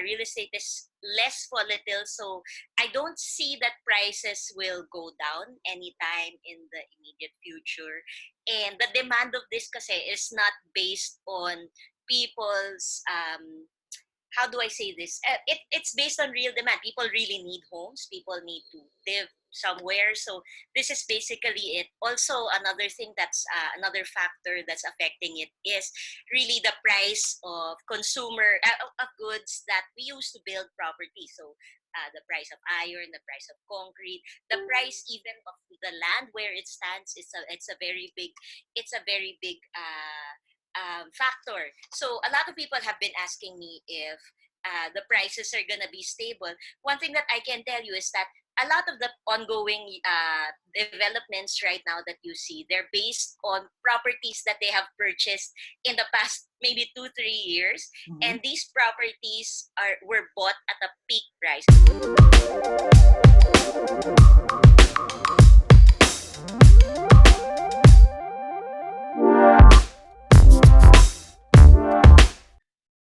real estate is less volatile, so I don't see that prices will go down anytime in the immediate future. And the demand of this kasi is not based on people's how do I say this? It's based on real demand. People really need homes. People need to live somewhere. So this is basically it. Also, another thing that's another factor that's affecting it is really the price of consumer of goods that we use to build property. So the price of iron, the price of concrete, the price even of the land where it stands. It's a very big factor. So a lot of people have been asking me if the prices are gonna be stable. One thing that I can tell you is that a lot of the ongoing developments right now that you see, they're based on properties that they have purchased in the past maybe 2-3 years, and these properties were bought at a peak price.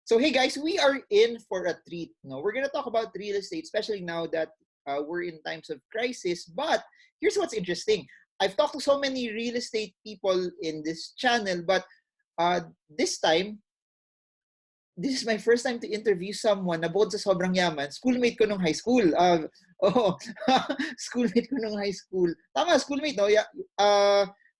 So hey guys, we are in for a treat. No, we're gonna talk about real estate, especially now that we're in times of crisis. But here's what's interesting: I've talked to so many real estate people in this channel, but this time, this is my first time to interview someone na bukod sa sobrang yaman, schoolmate ko nung high school. Oh, schoolmate ko nung high school. Tama, schoolmate, no? Yeah,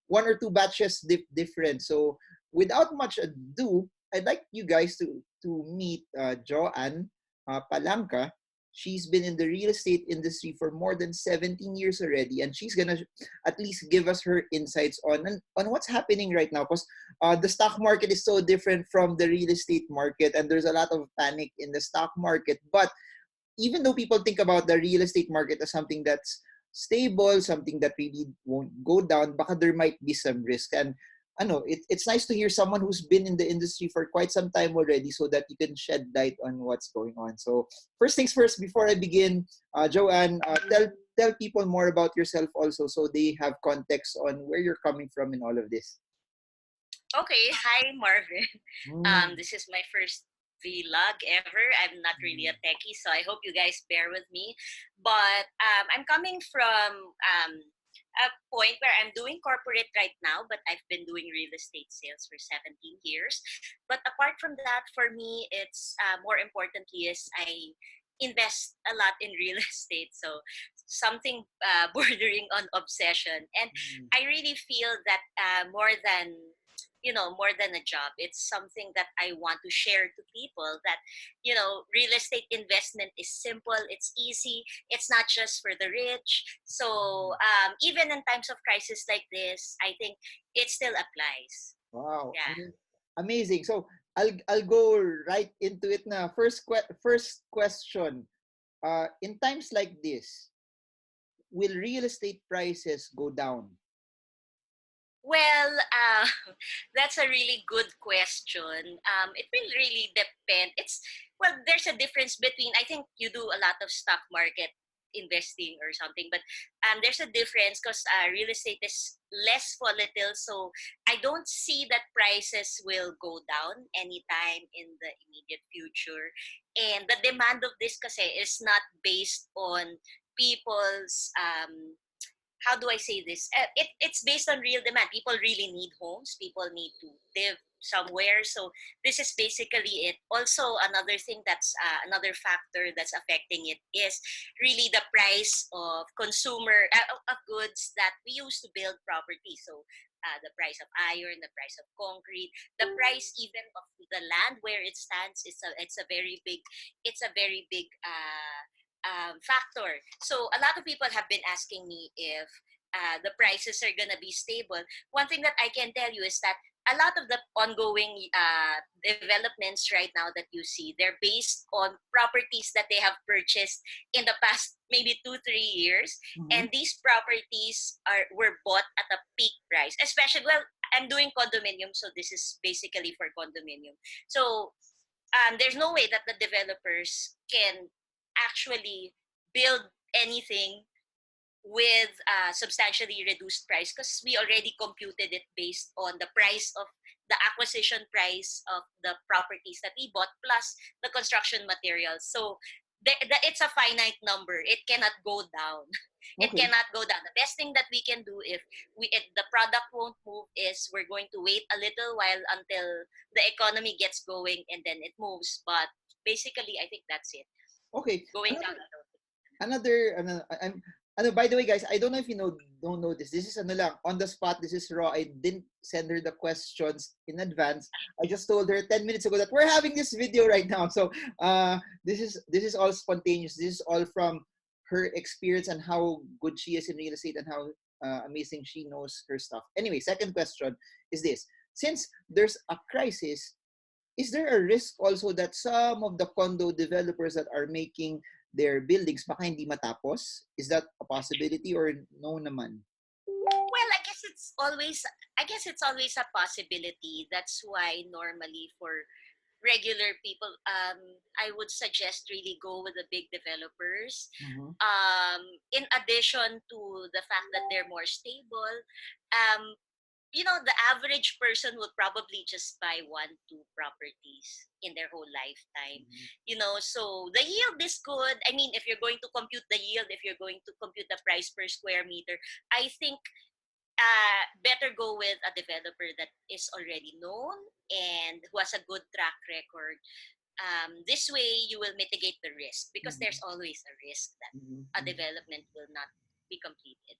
one or two batches different. So without much ado, I'd like you guys to meet Joann Palanca. She's been in the real estate industry for more than 17 years already, and she's gonna at least give us her insights on what's happening right now. Because the stock market is so different from the real estate market, and there's a lot of panic in the stock market. But even though people think about the real estate market as something that's stable, something that really won't go down, baka there might be some risk. And I know it's nice to hear someone who's been in the industry for quite some time already, so that you can shed light on what's going on. So first things first, before I begin, Joanne, tell people more about yourself also, so they have context on where you're coming from in all of this. Okay, hi Marvin. Mm. This is my first vlog ever. I'm not really a techie, so I hope you guys bear with me. But I'm coming from a point where I'm doing corporate right now, but I've been doing real estate sales for 17 years. But apart from that, for me, it's more importantly is I invest a lot in real estate. So something bordering on obsession. And I really feel that more than a job, it's something that I want to share to people, that real estate investment is simple, it's easy, it's not just for the rich. So even in times of crisis like this, I think it still applies. Wow, Yeah. amazing. So I'll go right into it na. First question. In times like this, will real estate prices go down? Well, that's a really good question. It will really depend. There's a difference between, I think you do a lot of stock market investing or something, but there's a difference because real estate is less volatile. So I don't see that prices will go down anytime in the immediate future. And the demand of this kasi is not based on people's how do I say this? It's based on real demand. People really need homes. People need to live somewhere. So this is basically it. Also, another thing that's another factor that's affecting it is really the price of consumer of goods that we use to build property. So the price of iron, the price of concrete, the price even of the land where it stands is it's a very big factor. So a lot of people have been asking me if the prices are gonna be stable. One thing that I can tell you is that a lot of the ongoing developments right now that you see, they're based on properties that they have purchased in the past maybe 2-3 years, and these properties were bought at a peak price. Especially, well, I'm doing condominium, so this is basically for condominium. So there's no way that the developers can actually build anything with substantially reduced price, because we already computed it based on the price of the acquisition price of the properties that we bought plus the construction materials. So it's a finite number. It cannot go down. It Okay. cannot go down. The best thing that we can do if the product won't move is we're going to wait a little while until the economy gets going and then it moves. But basically, I think that's it. Okay. Going down a little. I'm by the way, guys, I don't know if you know don't know this. This is ano lang on the spot. This is raw. I didn't send her the questions in advance. I just told her 10 minutes ago that we're having this video right now. So this is all spontaneous. This is all from her experience and how good she is in real estate and how amazing she knows her stuff. Anyway, second question is this: since there's a crisis, is there a risk also that some of the condo developers that are making their buildings baka hindi matapos? Is that a possibility or no naman? Well, I guess it's always a possibility. That's why normally for regular people, I would suggest really go with the big developers. Mhm. In addition to the fact that they're more stable, um, the average person would probably just buy one, two properties in their whole lifetime. Mhm. So the yield is good. I mean, if you're going to compute the yield, if you're going to compute the price per square meter, I think better go with a developer that is already known and who has a good track record. This way, you will mitigate the risk because there's Mhm. always a risk that Mhm. a Mhm. development will not be completed.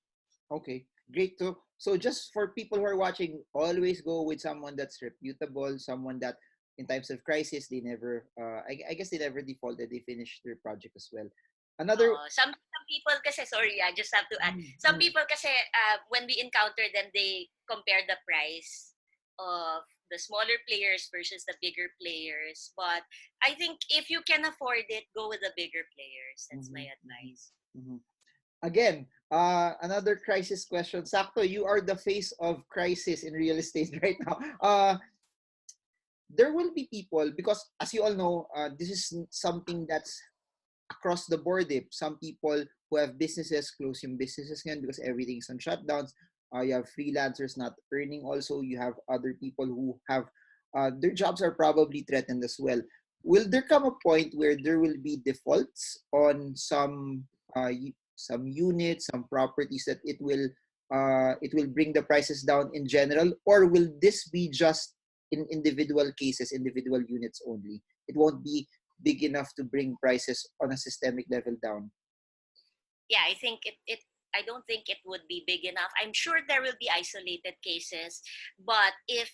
Okay, great. So just for people who are watching, always go with someone that's reputable, someone that in times of crisis they never I guess they never defaulted, they finished their project as well. Another Some people kasi, sorry, I just have to add. mm, Some mm, people kasi, when we encounter them, they compare the price of the smaller players versus the bigger players. But I think if you can afford it, go with the bigger players. That's my mhm, mhm, advice. mhm. Again, another crisis question. Sakto, you are the face of crisis in real estate right now. There will be people because, as you all know, this is something that's across the board. Some people who have businesses close yung businesses ngayon because everything's on shutdowns. You have freelancers not earning also. You have other people who have their jobs are probably threatened as well. Will there come a point where there will be defaults on some units, some properties that it will bring the prices down in general, or will this be just in individual cases, individual units only? It won't be big enough to bring prices on a systemic level down. Yeah, I don't think it would be big enough. I'm sure there will be isolated cases, but if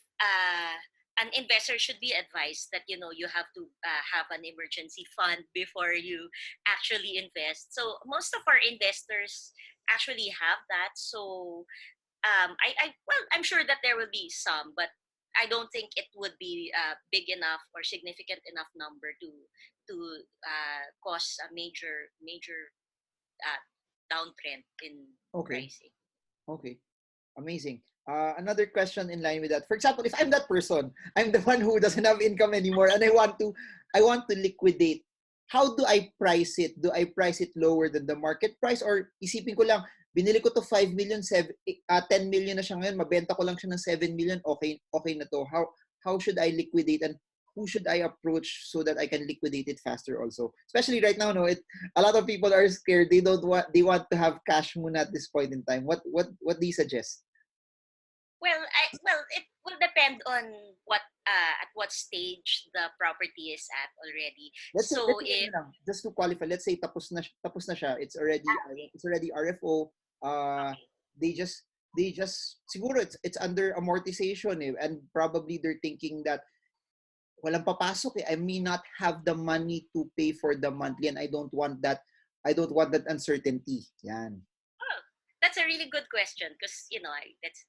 an investor should be advised that you have to have an emergency fund before you actually invest. So most of our investors actually have that. So I'm sure that there will be some, but I don't think it would be big enough or significant enough number to cause a major uh, downtrend in Okay. pricing. Okay. Amazing. Another question in line with that. For example, if I'm that person, I'm the one who doesn't have income anymore, and I want to liquidate. How do I price it? Do I price it lower than the market price, or isipin ko lang, binili ko to 5 million, 10 million na siya ngayon, mabenta ko lang siya ng 7 million, okay, okay na to. How should I liquidate, and who should I approach so that I can liquidate it faster also? Especially right now, no, a lot of people are scared. They want to have cash muna at this point in time. What do you suggest? Well, it will depend on at what stage the property is at already. Let's say So let's say ano if lang, just to qualify, let's say tapos na siya. okay, It's already RFO. okay. They just siguro it's under amortization and probably they're thinking that walang papasok I may not have the money to pay for the monthly, and I don't want that uncertainty. Yan. Oh, that's a really good question because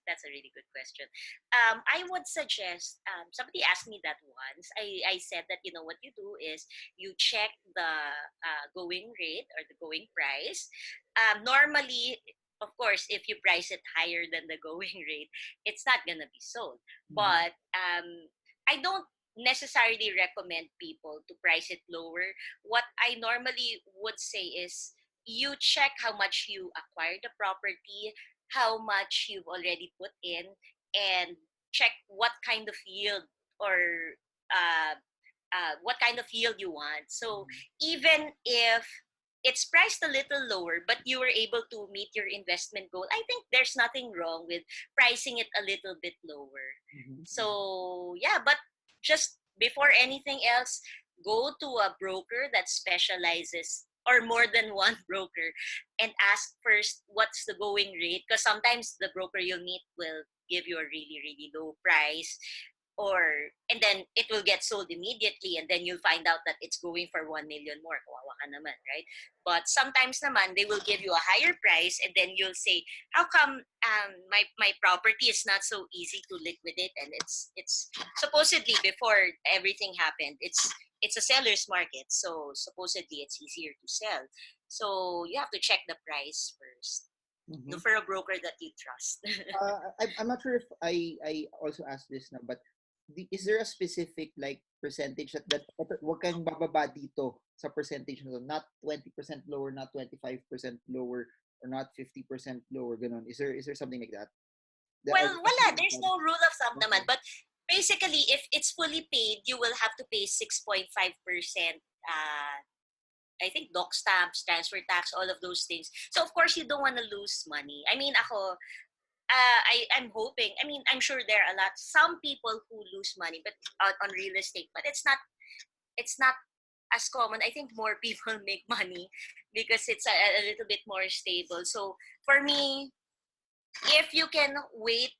that's a really good question. I would suggest somebody asked me that once. I said that what you do is you check the going rate or the going price. Normally, of course, if you price it higher than the going rate, it's not gonna be sold. Mhm. But I don't necessarily recommend people to price it lower. What I normally would say is you check how much you acquired the property, how much you've already put in, and check what kind of yield or uh, what kind of yield you want. So even if it's priced a little lower, but you were able to meet your investment goal, I think there's nothing wrong with pricing it a little bit lower. So yeah, but just before anything else, go to a broker that specializes or more than one broker and ask first what's the going rate, because sometimes the broker you'll meet will give you a really really low price, or and then it will get sold immediately, and then you'll find out that it's going for 1 million more. Kawawa ka naman, right? But sometimes naman they will give you a higher price, and then you'll say, how come my property is not so easy to liquidate, and it's supposedly before everything happened, it's a seller's market, so supposedly it's easier to sell. So you have to check the price first. Look for a broker that you trust. I'm not sure if I also asked this now, but is there a specific like percentage that wag kang bababa dito sa percentage na to? Not 20% lower, not 25% lower, or not 50% lower, ganon. Is there something like that? Well, wala. There's no rule of thumb Okay. naman. But basically, if it's fully paid, you will have to pay 6.5%. I think doc stamps, transfer tax, all of those things. So of course, you don't want to lose money. I mean, ako, I'm hoping. I mean, I'm sure there are a lot. Some people who lose money, but on real estate, but it's not as common. I think more people make money because it's a little bit more stable. So for me, if you can wait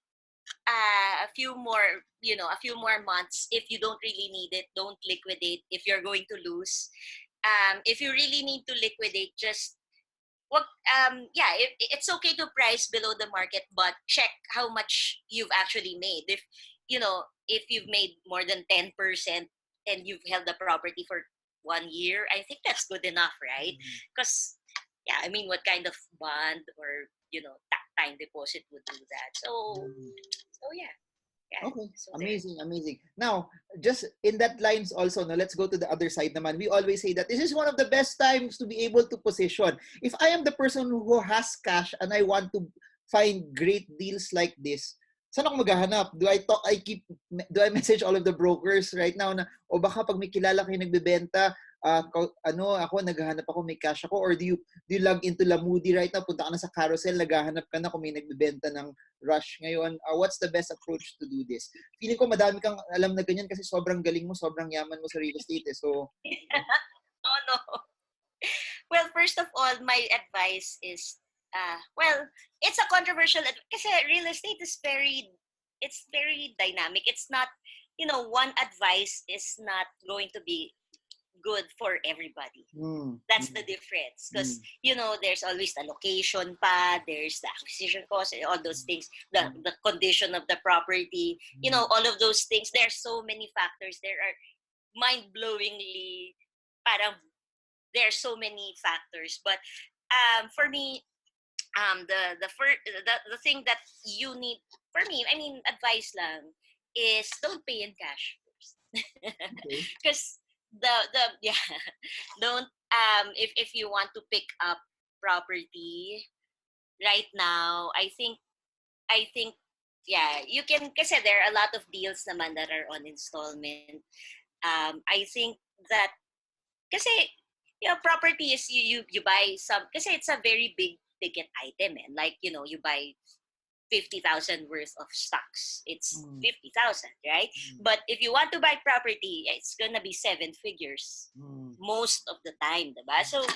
a few more, a few more months, if you don't really need it, don't liquidate if you're going to lose. If you really need to liquidate, just well, yeah, it's okay to price below the market, but check how much you've actually made. If you've made more than 10% and you've held the property for 1 year, I think that's good enough, right? Because yeah, I mean, what kind of bond or time deposit would do that? So yeah, yeah. Okay, So there. amazing, amazing. Now, just in that lines also, no, let's go to the other side naman. We always say that this is one of the best times to be able to position. If I am the person who has cash and I want to find great deals like this, saan ako maghahanap? Do I message all of the brokers right now na, o baka pag may kilala kayo nagbebenta, ako, naghahanap ako, may cash ako, or do you log into Lamudi right now, punta ka na sa carousel, naghahanap ka na kung may nagbebenta ng rush ngayon, what's the best approach to do this? Feeling ko madami kang alam na ganyan kasi sobrang galing mo, sobrang yaman mo sa real estate eh. So, Oh no. Well, first of all, my advice is, well, it's a controversial kasi real estate is very dynamic. It's not, one advice is not going to be good for everybody. That's the difference. Because, there's always the location pa, there's the acquisition cost, and all those things, the condition of the property, all of those things. There's so many factors. There are mind-blowingly, parang, there are so many factors. But for me, the thing that you need, for me, I mean, advice lang, is don't pay in cash first. Because the yeah, don't if you want to pick up property right now, I think yeah, you can, kasi there are a lot of deals naman that are on installment. I think that kasi property is you buy some, kasi it's a very big ticket item, and like you buy 50,000 worth of stocks. It's 50,000, right? But if you want to buy property, it's gonna be seven figures most of the time, diba? So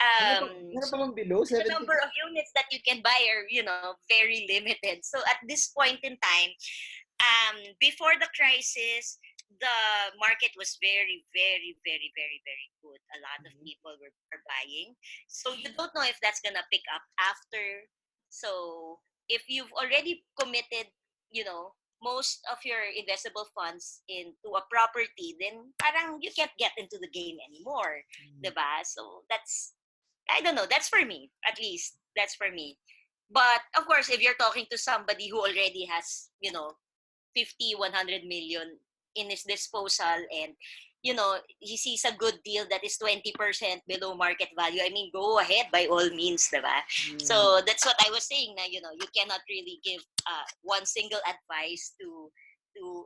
meron pa bang below the 70? number of units that you can buy are very limited. So at this point in time, before the crisis, the market was very, very, very, very, very good. A lot of people are buying. So you don't know if that's gonna pick up after. So if you've already committed, most of your investable funds into a property, then parang you can't get into the game anymore, diba? So I don't know. That's for me, at least. That's for me. But of course, if you're talking to somebody who already has, 50, 100 million in his disposal, and he sees a good deal that is 20% below market value, I mean, go ahead by all means, diba? Mm. So that's what I was saying na, you cannot really give one single advice to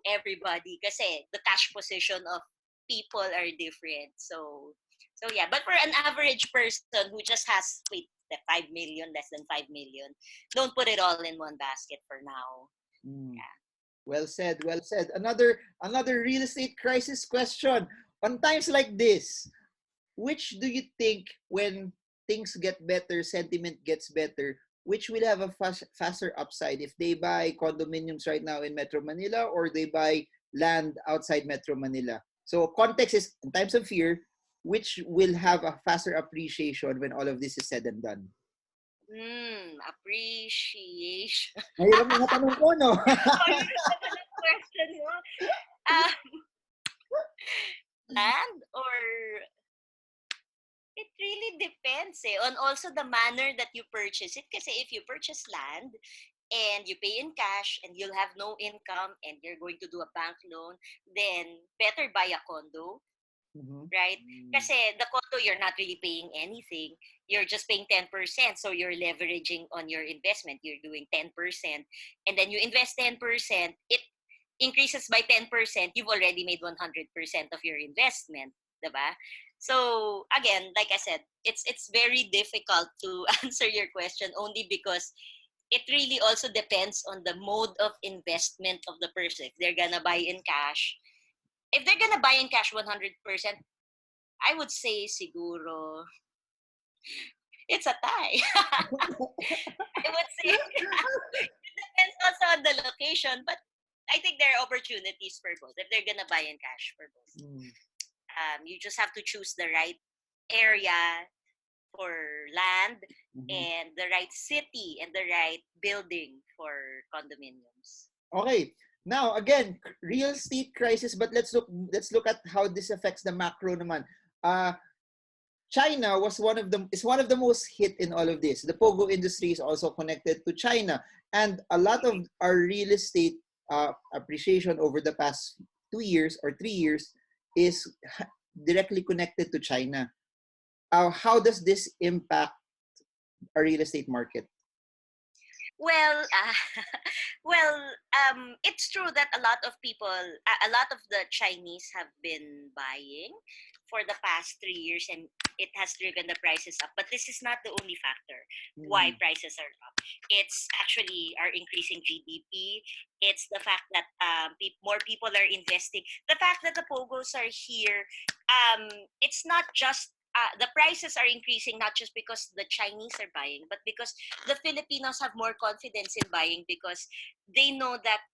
everybody kasi the cash position of people are different. So yeah, but for an average person who just has the 5 million, less than 5 million, don't put it all in one basket for now. Mm. Yeah. Well said, well said. Another real estate crisis question. On times like this, which do you think when things get better, sentiment gets better, which will have a faster upside if they buy condominiums right now in Metro Manila or they buy land outside Metro Manila? So context is in times of fear, which will have a faster appreciation when all of this is said and done. Appreciation. Mahirap mga tanong ko, no? Oh, yun yung naman question mo. Uh, Land or it really depends on also the manner that you purchase it. Kasi if you purchase land and you pay in cash and you'll have no income and you're going to do a bank loan, then better buy a condo, Mhm. right? Kasi the condo, you're not really paying anything. You're just paying 10%. So you're leveraging on your investment. You're doing 10%. And then you invest 10%. It increases by 10%. You've already made 100% of your investment. Diba? So again, like I said, it's very difficult to answer your question only because it really also depends on the mode of investment of the person. If they're gonna buy in cash, if they're gonna buy in cash 100%, I would say siguro it's a tie. I would say it depends also on the location, but I think there are opportunities for both. If they're gonna buy in cash for both, Mm. you just have to choose the right area for land Mhm. and the right city and the right building for condominiums. Okay. Now, again, real estate crisis, but let's look at how this affects the macro naman. Uh China was one of the most hit in all of this. The pogo industry is also connected to China, and a lot of our real estate appreciation over the past 2 years or 3 years is directly connected to China. How does this impact our real estate market? Well, well, it's true that a lot of people, a lot of the Chinese have been buying for the past 3 years, and it has driven the prices up. But this is not the only factor why Mm. prices are up. It's actually our increasing GDP. It's the fact that more people are investing. The fact that the pogos are here, it's not just. The prices are increasing not just because the Chinese are buying, but because the Filipinos have more confidence in buying because they know that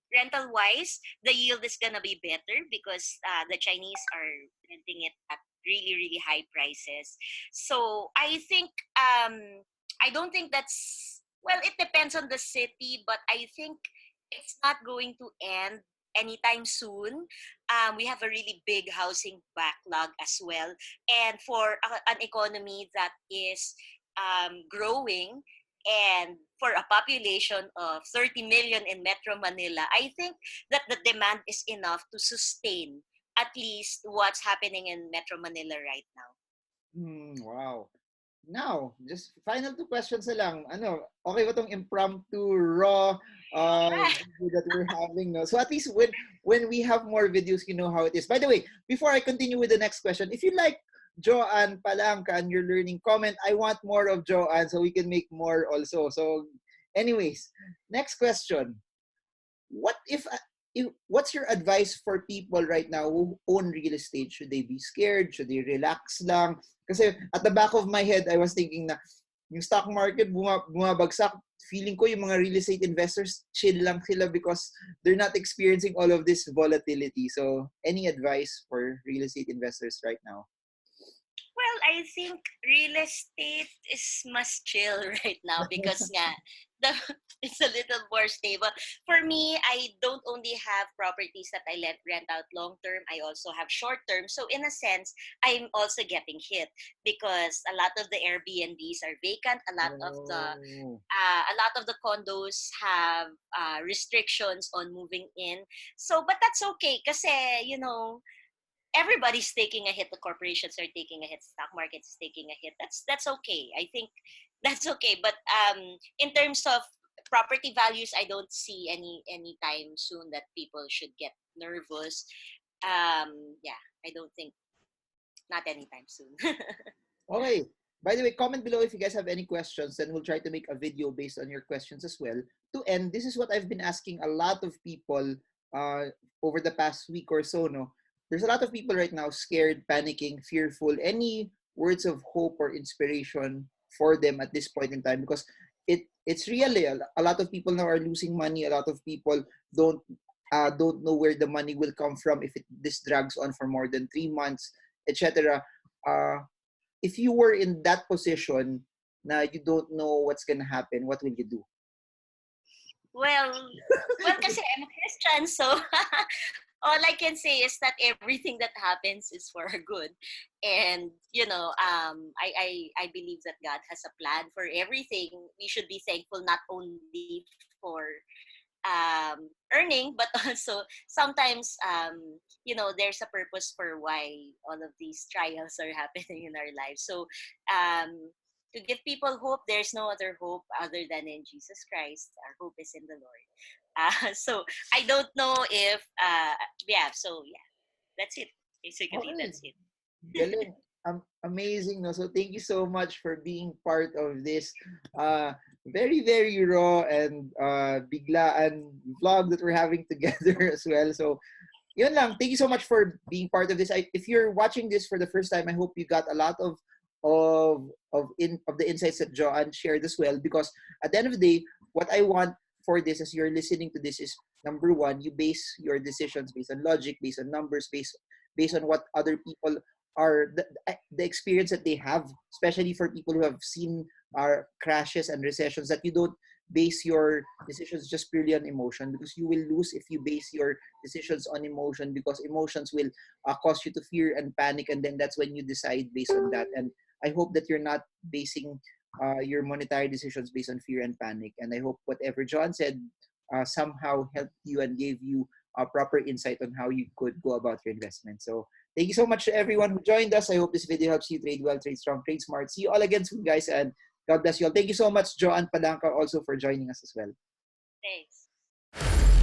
rental wise, the yield is gonna be better because the Chinese are renting it at really really high prices. So I think I don't think that's well. It depends on the city, but I think it's not going to end anytime soon. We have a really big housing backlog as well, and for an economy that is growing and for a population of 30 million in Metro Manila, I think that the demand is enough to sustain at least what's happening in Metro Manila right now. Wow. Now, just final two questions na lang. Ano, okay ba tong impromptu raw Alright. video that we're having? No? So at least when we have more videos, you know how it is. By the way, before I continue with the next question, if you like Joann Palanca and you're learning, comment, I want more of Joann so we can make more also. So anyways, next question. What if what's your advice for people right now who own real estate? Should they be scared? Should they relax lang? Kasi at the back of my head, I was thinking na yung stock market bumabagsak. Feeling ko yung mga real estate investors chill lang sila because they're not experiencing all of this volatility. So, any advice for real estate investors right now? Well, I think real estate is must chill right now because nga, the, it's a little more stable. For me, I don't only have properties that I rent out long term. I also have short term. So in a sense, I'm also getting hit because a lot of the Airbnbs are vacant. Oh. A lot of the condos have restrictions on moving in. So, but that's okay kasi everybody's taking a hit. The corporations are taking a hit. Stock market is taking a hit. That's okay. I think that's okay. But in terms of property values, I don't see any time soon that people should get nervous. Yeah, I don't think, not anytime soon. Okay. By the way, comment below if you guys have any questions, then we'll try to make a video based on your questions as well. To end, this is what I've been asking a lot of people uh, over the past week or so. No, there's a lot of people right now scared, panicking, fearful. Any words of hope or inspiration for them at this point in time? Because it's really a lot of people now are losing money. A lot of people don't don't know where the money will come from if this drags on for more than 3 months, etc. If you were in that position na you don't know what's gonna happen, what will you do? well, kasi I'm a Christian, so all I can say is that everything that happens is for our good, and I believe that God has a plan for everything. We should be thankful not only for earning, but also sometimes there's a purpose for why all of these trials are happening in our lives. So to give people hope, there's no other hope other than in Jesus Christ. Our hope is in the Lord. So I don't know if yeah. So yeah, that's it. Basically, Okay. that's it. Galing. Amazing, no? So thank you so much for being part of this very, very raw and biglaan vlog that we're having together as well. So yun lang. Thank you so much for being part of this. If you're watching this for the first time, I hope you got a lot of the insights that Joanne shared as well. Because at the end of the day, what I want for this, as you're listening to this, is number one, you base your decisions based on logic, based on numbers, based on what other people are the experience that they have, especially for people who have seen our crashes and recessions, that you don't base your decisions just purely on emotion, because you will lose if you base your decisions on emotion, because emotions will cause you to fear and panic, and then that's when you decide based on that. And I hope that you're not basing your monetary decisions based on fear and panic. And I hope whatever John said somehow helped you and gave you a proper insight on how you could go about your investment. So thank you so much to everyone who joined us. I hope this video helps you trade well, trade strong, trade smart. See you all again soon, guys, and God bless you all. Thank you so much, Joann Palanca, also for joining us as well. Thanks.